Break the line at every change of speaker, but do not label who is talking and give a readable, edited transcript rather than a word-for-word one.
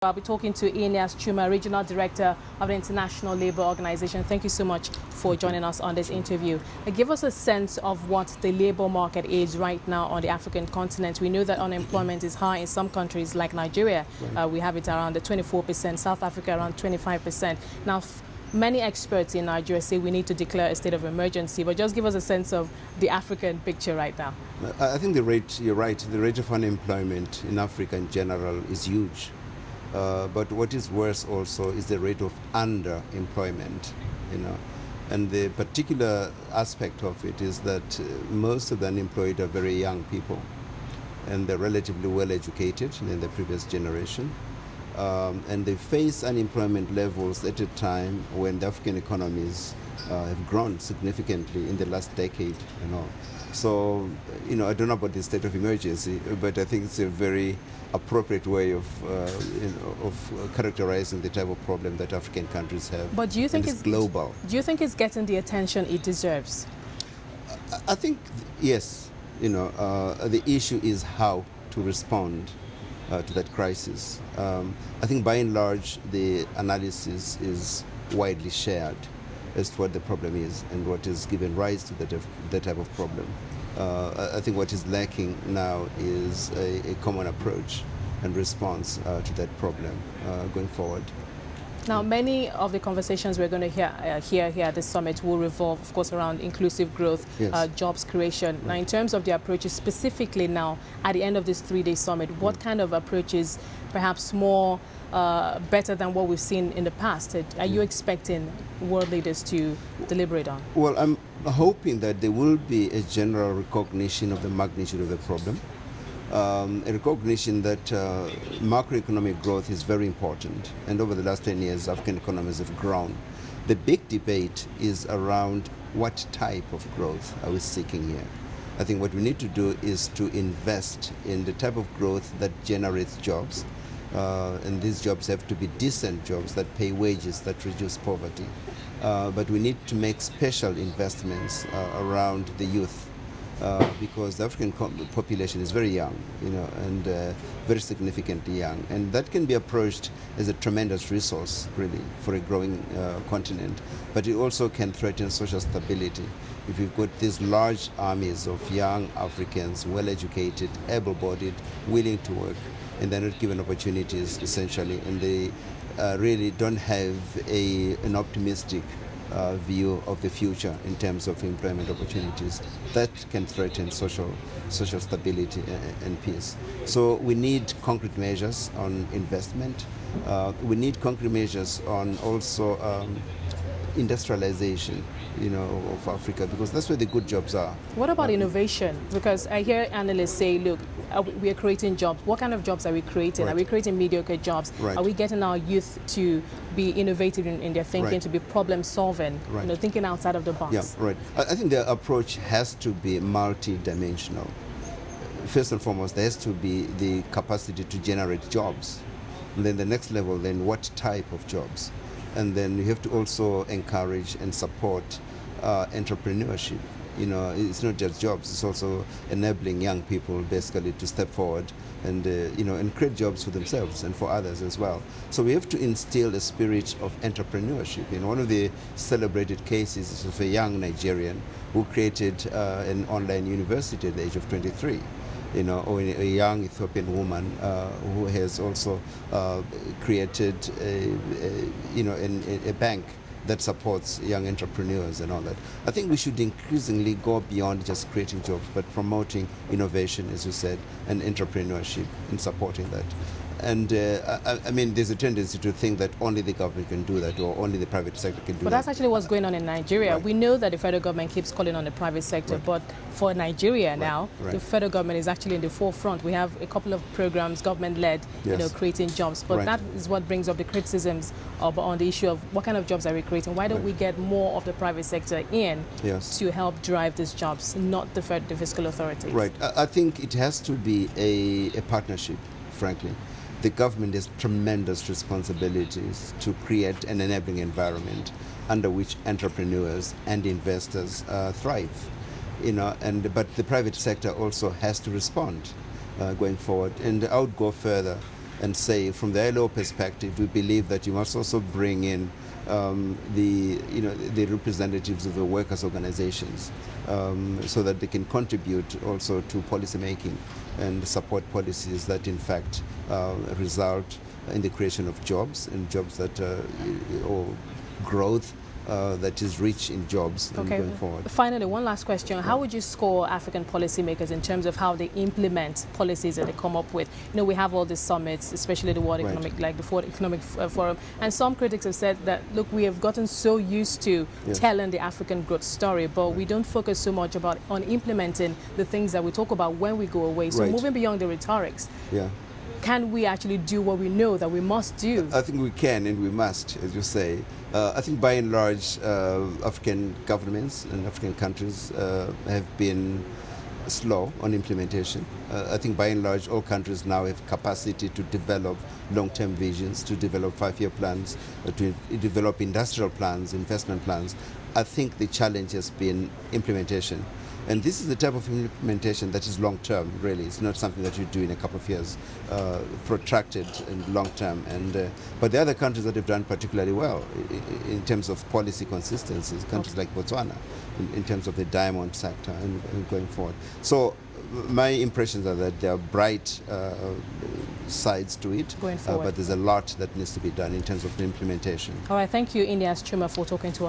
I'll be talking to Aeneas Chuma, Regional Director of the International Labour Organization. Thank you so much for joining us on this interview. Give us a sense of what the labour market is right now on the African continent. We know that unemployment is high in some countries like Nigeria. We have it around the 24%, South Africa around 25%. Now, many experts in Nigeria say we need to declare a state of emergency, but just give us a sense of the African picture right now.
I think you're right, the rate of unemployment in Africa in general is huge. But what is worse also is the rate of underemployment, and the particular aspect of it is that most of the unemployed are very young people, and they're relatively well educated in the previous generation, and they face unemployment levels at a time when the African economies have grown significantly in the last decade. So I don't know about the state of emergency, but I think it's a very appropriate way of characterizing the type of problem that African countries have.
But do you think it's
global?
Do you think it's getting the attention it deserves?
I think yes. The issue is how to respond to that crisis. I think by and large the analysis is widely shared as to what the problem is and what is given rise to that type of problem. I think what is lacking now is a common approach and response to that problem going forward.
Now, many of the conversations we're going to hear here at the summit will revolve, of course, around inclusive growth, yes, jobs creation. Right. Now, in terms of the approaches specifically now, at the end of this three-day summit, what kind of approaches, perhaps more better than what we've seen in the past, are you expecting world leaders to deliberate on?
Well, I'm hoping that there will be a general recognition of the magnitude of the problem. A recognition that macroeconomic growth is very important, and over the last 10 years African economies have grown. The big debate is around what type of growth are we seeking here. I think what we need to do is to invest in the type of growth that generates jobs, and these jobs have to be decent jobs that pay wages, that reduce poverty. But we need to make special investments around the youth. Because the African population is very young, and very significantly young. And that can be approached as a tremendous resource, really, for a growing continent. But it also can threaten social stability. If you've got these large armies of young Africans, well-educated, able-bodied, willing to work, and they're not given opportunities, essentially, and they really don't have an optimistic view of the future in terms of employment opportunities, that can threaten social stability and peace. So we need concrete measures on investment. We need concrete measures on also industrialization, of Africa, because that's where the good jobs are.
What about innovation? Because I hear analysts say, look, we are creating jobs. What kind of jobs are we creating?
Right.
Are we creating mediocre jobs?
Right.
Are we getting our youth to be innovative in their thinking,
right,
to be problem solving,
right,
thinking outside of the box?
Yeah, right. I think the approach has to be multi-dimensional. First and foremost, there has to be the capacity to generate jobs. And then the next level, then what type of jobs? And then you have to also encourage and support entrepreneurship. It's not just jobs, it's also enabling young people basically to step forward and and create jobs for themselves and for others as well. So we have to instill a spirit of entrepreneurship. One of the celebrated cases is of a young Nigerian who created an online university at the age of 23. Or a young Ethiopian woman who has also created a bank that supports young entrepreneurs and all that. I think we should increasingly go beyond just creating jobs, but promoting innovation, as you said, and entrepreneurship and supporting that. And there's a tendency to think that only the government can do that, or only the private sector can do that.
But that's actually what's going on in Nigeria.
Right.
We know that the federal government keeps calling on the private sector,
right,
but for Nigeria now,
right,
the federal government is actually in the forefront. We have a couple of programs, government-led,
yes,
creating jobs. But
right,
that is what brings up the criticisms on the issue of what kind of jobs are we creating? Why don't
right,
we get more of the private sector in,
yes,
to help drive these jobs, not the fiscal authorities?
Right. I think it has to be a partnership, frankly. The government has tremendous responsibilities to create an enabling environment under which entrepreneurs and investors thrive. But the private sector also has to respond going forward. And I would go further. and say, from the ILO perspective, we believe that you must also bring in the representatives of the workers' organizations, so that they can contribute also to policy making and support policies that in fact result in the creation of jobs, and jobs that or growth that is rich in jobs going forward.
Finally, one last question. How would you score African policymakers in terms of how they implement policies that they come up with? You know, we have all these summits, especially the World Economic, like the World Economic Forum, and some critics have said that, look, we have gotten so used to telling the African growth story, but we don't focus so much on implementing the things that we talk about when we go away. So moving beyond the rhetorics. Can we actually do what we know that we must do?
I think we can and we must, as you say. I think by and large, African governments and African countries have been slow on implementation. I think by and large, all countries now have capacity to develop long-term visions, to develop 5-year plans, to develop industrial plans, investment plans. I think the challenge has been implementation. And this is the type of implementation that is long-term, really. It's not something that you do in a couple of years, protracted and long-term. But the other countries that have done particularly well in terms of policy consistency, countries like Botswana, in terms of the diamond sector and going forward. So my impressions are that there are bright sides to it, but there's a lot that needs to be done in terms of the implementation.
All right, thank you, Aeneas Chuma, for talking to us.